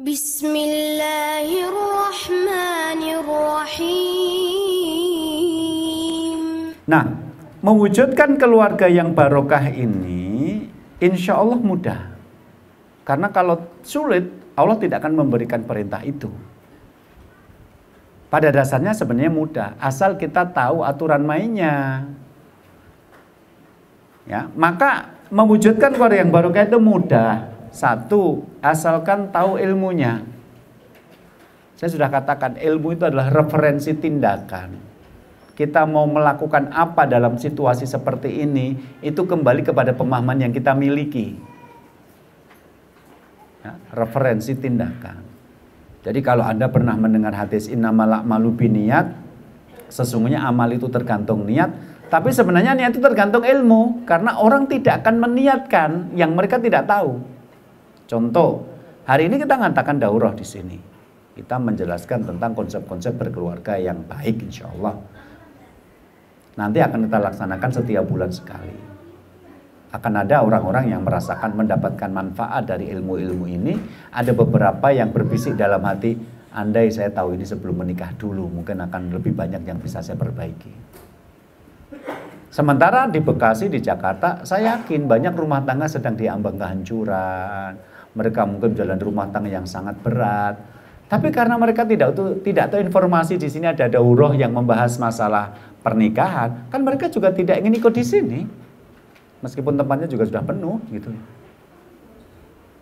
Bismillahirrahmanirrahim. Nah, mewujudkan keluarga yang barokah ini insya Allah mudah. Karena kalau sulit, Allah tidak akan memberikan perintah itu. Pada dasarnya sebenarnya mudah, asal kita tahu aturan mainnya. Ya, maka mewujudkan keluarga yang barokah itu mudah. Satu, asalkan tahu ilmunya. Saya sudah katakan, ilmu itu adalah referensi tindakan. Kita mau melakukan apa dalam situasi seperti ini, itu kembali kepada pemahaman yang kita miliki. Ya, referensi tindakan. Jadi kalau Anda pernah mendengar hadis innamal a'malu binniyat, sesungguhnya amal itu tergantung niat, tapi sebenarnya niat itu tergantung ilmu, karena orang tidak akan meniatkan yang mereka tidak tahu. Contoh, hari ini kita mengatakan daurah di sini. Kita menjelaskan tentang konsep-konsep berkeluarga yang baik insya Allah. Nanti akan kita laksanakan setiap bulan sekali. Akan ada orang-orang yang merasakan mendapatkan manfaat dari ilmu-ilmu ini. Ada beberapa yang berbisik dalam hati, andai saya tahu ini sebelum menikah dulu, mungkin akan lebih banyak yang bisa saya perbaiki. Sementara di Bekasi, di Jakarta, saya yakin banyak rumah tangga sedang diambang kehancuran. Mereka mungkin jalan rumah tangga yang sangat berat. Tapi karena mereka tidak tahu informasi di sini ada daurah yang membahas masalah pernikahan, kan mereka juga tidak ingin ikut di sini. Meskipun tempatnya juga sudah penuh gitu.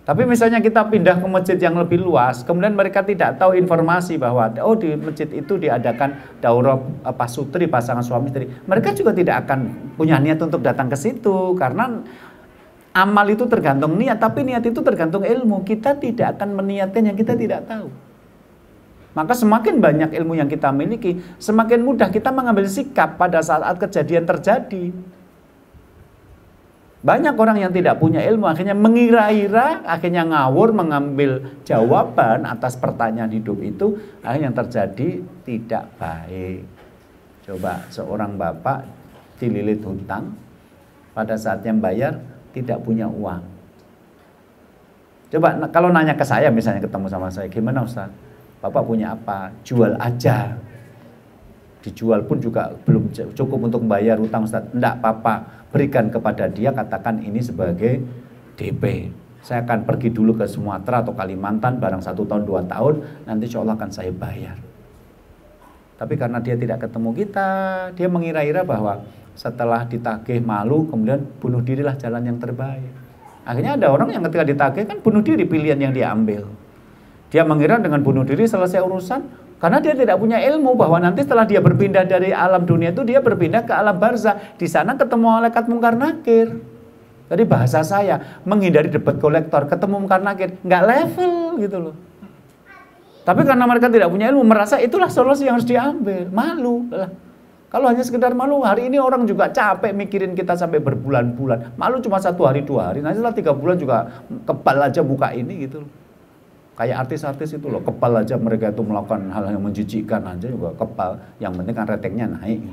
Tapi misalnya kita pindah ke masjid yang lebih luas, kemudian mereka tidak tahu informasi bahwa oh di masjid itu diadakan daurah pasutri, pasangan suami istri. Mereka juga tidak akan punya niat untuk datang ke situ karena amal itu tergantung niat, tapi niat itu tergantung ilmu. Kita tidak akan meniatkan yang kita tidak tahu. Maka semakin banyak ilmu yang kita miliki, semakin mudah kita mengambil sikap pada saat kejadian terjadi. Banyak orang yang tidak punya ilmu akhirnya mengira-ira, akhirnya ngawur mengambil jawaban atas pertanyaan hidup itu, akhirnya yang terjadi tidak baik. Coba seorang bapak dililit hutang, pada saatnya bayar tidak punya uang. Coba kalau nanya ke saya, misalnya ketemu sama saya, gimana Ustaz? Bapak punya apa? Jual aja. Dijual pun juga belum cukup untuk membayar hutang Ustaz. Enggak apa-apa. Berikan kepada dia, katakan ini sebagai DP. Saya akan pergi dulu ke Sumatera atau Kalimantan barang 1 tahun 2 tahun, nanti insya Allah akan saya bayar. Tapi karena dia tidak ketemu kita, dia mengira-ira bahwa setelah ditagih malu, kemudian bunuh dirilah jalan yang terbaik. Akhirnya ada orang yang ketika ditagih kan bunuh diri pilihan yang dia ambil. Dia mengira dengan bunuh diri selesai urusan, karena dia tidak punya ilmu bahwa nanti setelah dia berpindah dari alam dunia itu dia berpindah ke alam barzah. Di sana ketemu malaikat mungkar nakir. Jadi bahasa saya menghindari debat kolektor, ketemu mungkar nakir, nggak level gitu loh. Tapi karena mereka tidak punya ilmu, merasa itulah solusi yang harus diambil. Malu lah. Kalau hanya sekedar malu, hari ini orang juga capek mikirin kita sampai berbulan-bulan. Malu cuma 1 hari 2 hari, nanti setelah 3 bulan juga kebal aja buka ini gitu loh. Kayak artis-artis itu loh, kebal aja mereka itu melakukan hal yang menjijikkan aja juga kebal. Yang penting kan ratingnya naik.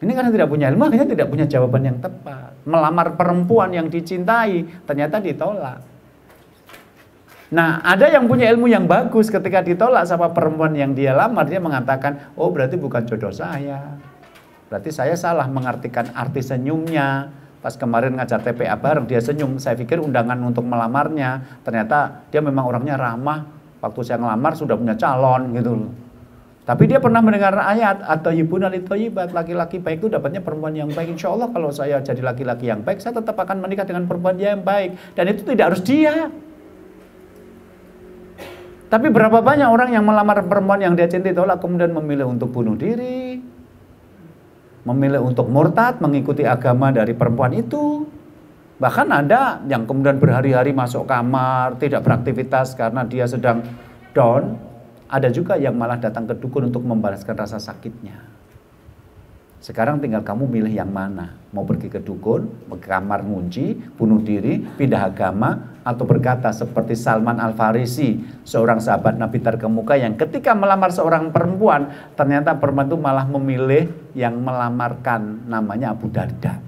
Ini karena tidak punya ilmu, akhirnya tidak punya jawaban yang tepat. Melamar perempuan yang dicintai, ternyata ditolak. Nah, ada yang punya ilmu yang bagus, ketika ditolak sama perempuan yang dia lamar, dia mengatakan, oh berarti bukan jodoh saya. Berarti saya salah mengartikan arti senyumnya. Pas kemarin ngajar TPA bareng, dia senyum. Saya pikir undangan untuk melamarnya. Ternyata dia memang orangnya ramah. Waktu saya ngelamar sudah punya calon gitu loh. Tapi dia pernah mendengar ayat atau yibuna litoyibat, laki-laki baik itu dapatnya perempuan yang baik. Insya Allah kalau saya jadi laki-laki yang baik, saya tetap akan menikah dengan perempuan yang baik. Dan itu tidak harus dia. Tapi berapa banyak orang yang melamar perempuan yang dia cintai tolak, kemudian memilih untuk bunuh diri, memilih untuk murtad, mengikuti agama dari perempuan itu. Bahkan ada yang kemudian berhari-hari masuk kamar, tidak beraktivitas karena dia sedang down. Ada juga yang malah datang ke dukun untuk membalaskan rasa sakitnya. Sekarang tinggal kamu milih yang mana. Mau pergi ke dukun, ke kamar ngunci, bunuh diri, pindah agama, atau berkata seperti Salman Al-Farisi, seorang sahabat Nabi terkemuka yang ketika melamar seorang perempuan, ternyata perempuan itu malah memilih yang melamarkan, namanya Abu Darda.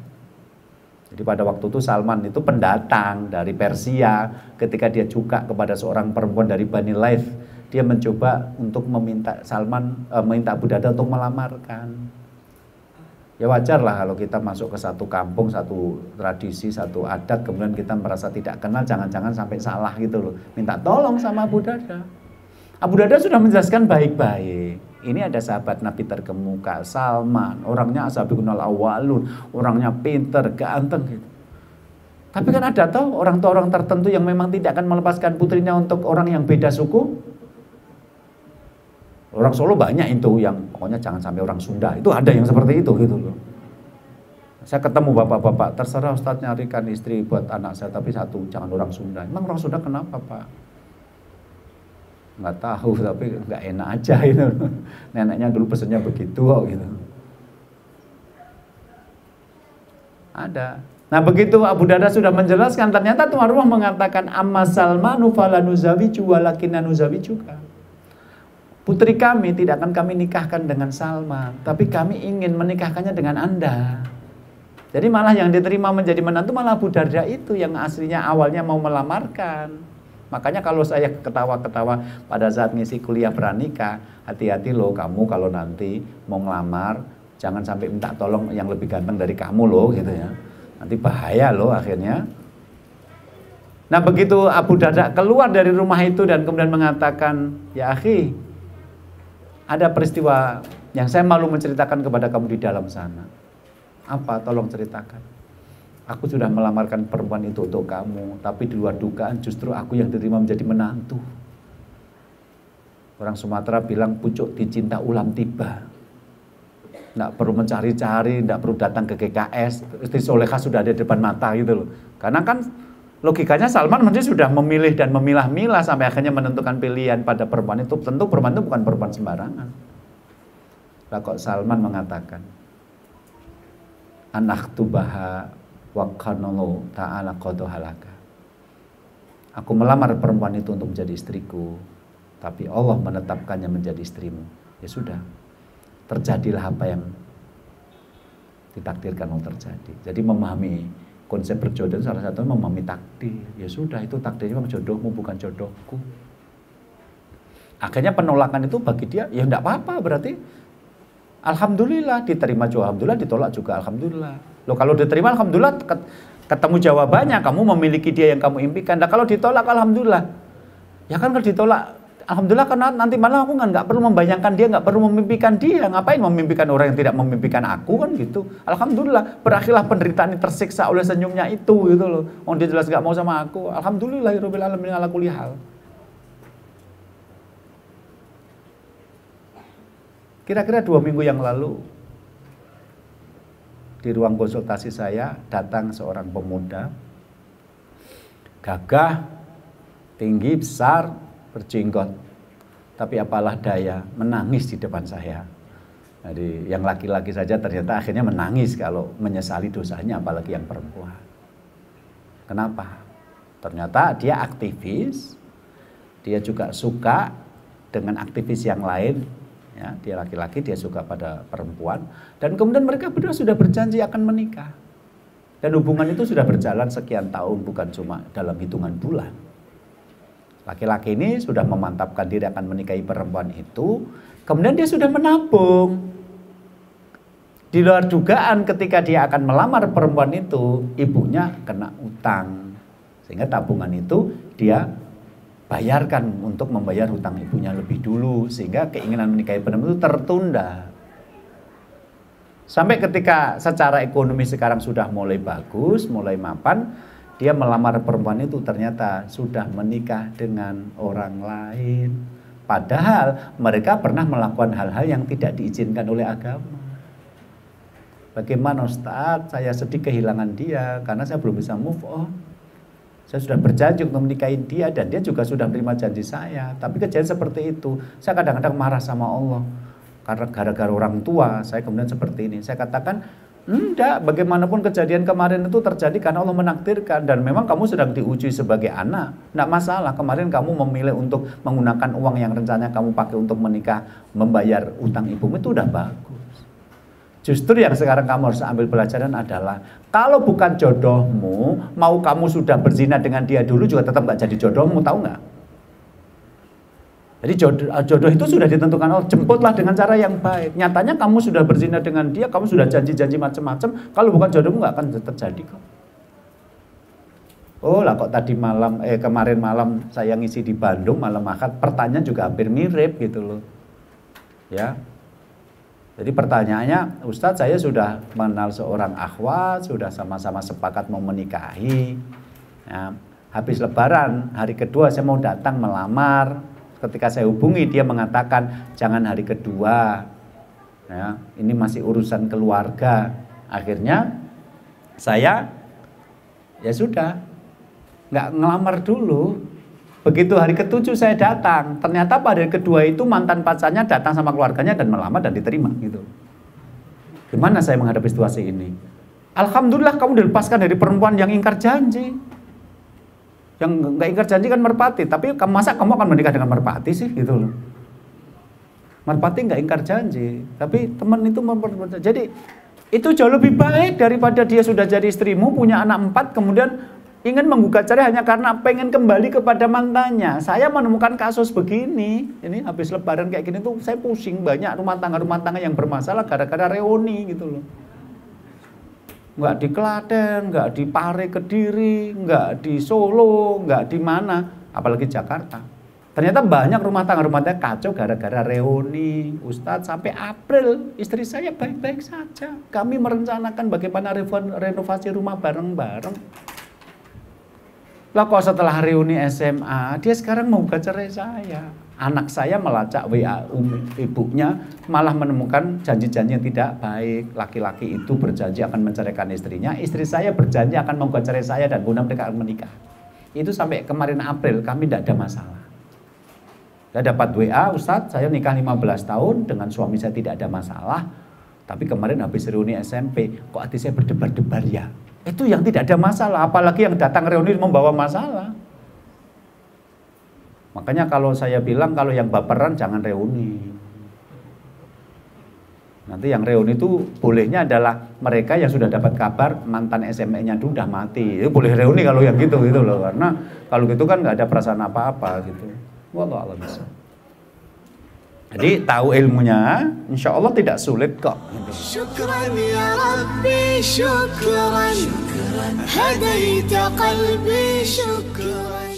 Jadi pada waktu itu Salman itu pendatang dari Persia, ketika dia juga kepada seorang perempuan dari Bani Laith, dia mencoba untuk meminta meminta Abu Darda untuk melamarkan. Ya wajar lah kalau kita masuk ke satu kampung, satu tradisi, satu adat, kemudian kita merasa tidak kenal, jangan-jangan sampai salah gitu loh. Minta tolong sama Abu Darda. Abu Darda sudah menjelaskan baik-baik. Ini ada sahabat Nabi terkemuka, Salman, orangnya asabiqunal awwalun, orangnya pinter, ganteng gitu. Tapi kan ada toh orang tertentu yang memang tidak akan melepaskan putrinya untuk orang yang beda suku. Orang Solo banyak itu yang pokoknya jangan sampai orang Sunda. Itu ada yang seperti itu gitu loh. Saya ketemu bapak-bapak, terserah Ustadz nyarikan istri buat anak saya, tapi satu, jangan orang Sunda. Emang orang Sunda kenapa Pak? Nggak tahu, tapi nggak enak aja gitu. Neneknya dulu pesennya begitu kok gitu. Ada. Nah begitu Abu Darda sudah menjelaskan, ternyata tuan rumah mengatakan amma Salmanu falanuzawiju walakinna nuzawijuka. Putri kami tidak akan kami nikahkan dengan Salman, tapi kami ingin menikahkannya dengan Anda. Jadi malah yang diterima menjadi menantu malah Abu Darda itu yang aslinya awalnya mau melamarkan. Makanya kalau saya ketawa-ketawa pada saat ngisi kuliah pranikah, hati-hati loh kamu kalau nanti mau ngelamar, jangan sampai minta tolong yang lebih ganteng dari kamu loh gitu ya. Nanti bahaya loh akhirnya. Nah begitu Abu Darda keluar dari rumah itu dan kemudian mengatakan, ya akhi, ada peristiwa yang saya malu menceritakan kepada kamu di dalam sana. Apa? Tolong ceritakan. Aku sudah melamarkan perempuan itu untuk kamu, tapi di luar dugaan justru aku yang diterima menjadi menantu. Orang Sumatera bilang pucuk dicinta ulam tiba. Nggak perlu mencari-cari, nggak perlu datang ke GKS. Istri solehah sudah ada di depan mata gitu loh. Karena kan logikanya Salman mesti sudah memilih dan memilah-milah sampai akhirnya menentukan pilihan pada perempuan itu. Tentu perempuan itu bukan perempuan sembarangan. Lah kok Salman mengatakan anaktubaha wa kanallahu ta'ala qadahalaka. Aku melamar perempuan itu untuk menjadi istriku, tapi Allah menetapkannya menjadi istrimu. Ya sudah, terjadilah apa yang ditakdirkan untuk terjadi. Jadi memahami konsep perjodohan salah satunya memahami takdir. Ya sudah, itu takdirnya memang jodohmu bukan jodohku. Akhirnya penolakan itu bagi dia ya enggak apa-apa, berarti alhamdulillah diterima juga alhamdulillah, ditolak juga alhamdulillah. Loh kalau diterima alhamdulillah ketemu jawabannya, kamu memiliki dia yang kamu impikan. Nah kalau ditolak alhamdulillah. Ya kan kalau ditolak alhamdulillah, karena nanti malah aku nggak perlu membayangkan dia, nggak perlu memimpikan dia. Ngapain memimpikan orang yang tidak memimpikan aku kan gitu. Alhamdulillah berakhirlah penderitaan ini tersiksa oleh senyumnya itu gitu loh. Oh dia jelas nggak mau sama aku. Alhamdulillahirabbil alamin ala kulli hal. Kira-kira 2 minggu yang lalu di ruang konsultasi saya datang seorang pemuda gagah, tinggi, besar, berjenggot, tapi apalah daya menangis di depan saya. Jadi yang laki-laki saja ternyata akhirnya menangis kalau menyesali dosanya, apalagi yang perempuan. Kenapa? Ternyata dia aktivis, dia juga suka dengan aktivis yang lain. Ya, dia laki-laki, dia suka pada perempuan, dan kemudian mereka berdua sudah berjanji akan menikah. Dan hubungan itu sudah berjalan sekian tahun, bukan cuma dalam hitungan bulan. Laki-laki ini sudah memantapkan diri akan menikahi perempuan itu, kemudian dia sudah menabung. Di luar dugaan ketika dia akan melamar perempuan itu, ibunya kena utang. Sehingga tabungan itu dia bayarkan untuk membayar hutang ibunya lebih dulu, sehingga keinginan menikahi perempuan itu tertunda. Sampai ketika secara ekonomi sekarang sudah mulai bagus, mulai mapan, dia melamar perempuan itu ternyata sudah menikah dengan orang lain. Padahal mereka pernah melakukan hal-hal yang tidak diizinkan oleh agama. Bagaimana Ustadz, saya sedih kehilangan dia karena saya belum bisa move on. Saya sudah berjanji untuk menikahi dia dan dia juga sudah menerima janji saya. Tapi kejadian seperti itu, saya kadang-kadang marah sama Allah. Karena gara-gara orang tua, saya kemudian seperti ini. Saya katakan, enggak, bagaimanapun kejadian kemarin itu terjadi karena Allah menakdirkan. Dan memang kamu sedang diuji sebagai anak. Enggak masalah, kemarin kamu memilih untuk menggunakan uang yang rencananya kamu pakai untuk menikah, membayar utang ibumu, itu udah bagus. Justru yang sekarang kamu harus ambil pelajaran adalah kalau bukan jodohmu, mau kamu sudah berzina dengan dia dulu juga tetap nggak jadi jodohmu, tahu nggak? Jadi jodoh itu sudah ditentukan Allah, jemputlah dengan cara yang baik. Nyatanya kamu sudah berzina dengan dia, kamu sudah janji-janji macam-macam, kalau bukan jodohmu nggak akan terjadi kok. Oh lah kok tadi malam, kemarin malam saya ngisi di Bandung, malam Ahad, pertanyaan juga hampir mirip gitu loh. Ya. Jadi pertanyaannya, Ustadz saya sudah mengenal seorang akhwat, sudah sama-sama sepakat mau menikahi. Ya, habis lebaran, hari kedua saya mau datang melamar. Ketika saya hubungi, dia mengatakan jangan hari kedua. Ya, ini masih urusan keluarga. Akhirnya saya ya sudah, nggak ngelamar dulu. Begitu hari ke-7 saya datang, ternyata pada hari kedua itu mantan pacarnya datang sama keluarganya dan melamar dan diterima gitu. Gimana saya menghadapi situasi ini? Alhamdulillah kamu dilepaskan dari perempuan yang ingkar janji. Yang nggak ingkar janji kan merpati, tapi masa kamu akan menikah dengan merpati sih gitu loh. Merpati nggak ingkar janji, tapi teman itu memperbuat. Jadi itu jauh lebih baik daripada dia sudah jadi istrimu, punya anak 4, kemudian ingin menggugat cerai hanya karena pengen kembali kepada mantannya. Saya menemukan kasus begini. Ini habis lebaran kayak gini tuh saya pusing, banyak rumah tangga yang bermasalah gara-gara reuni gitu loh. Nggak di Klaten, nggak di Pare Kediri, nggak di Solo, nggak di mana, apalagi Jakarta. Ternyata banyak rumah tangga kacau gara-gara reuni. Ustadz, sampai April istri saya baik-baik saja. Kami merencanakan bagaimana renovasi rumah bareng-bareng. Lah kok setelah reuni SMA, dia sekarang mau cerai saya. Anak saya melacak WA ibunya, malah menemukan janji-janji yang tidak baik. Laki-laki itu berjanji akan menceraikan istrinya, istri saya berjanji akan menggugat cerai saya dan kemudian mereka akan menikah. Itu sampai kemarin April kami tidak ada masalah. Saya dapat WA, Ustadz saya nikah 15 tahun dengan suami saya tidak ada masalah. Tapi kemarin habis reuni SMP, kok hati saya berdebar-debar ya. Itu yang tidak ada masalah, apalagi yang datang reuni membawa masalah. Makanya kalau saya bilang kalau yang baperan jangan reuni. Nanti yang reuni itu bolehnya adalah mereka yang sudah dapat kabar mantan SMA-nya itu udah mati. Itu boleh reuni kalau yang gitu loh. Karena kalau gitu kan nggak ada perasaan apa-apa gitu. Wallahu a'lam bishawab. Jadi tahu ilmunya, insya Allah tidak sulit kok. Syukran ya Rabbi, syukran, hadaita qalbi, syukran.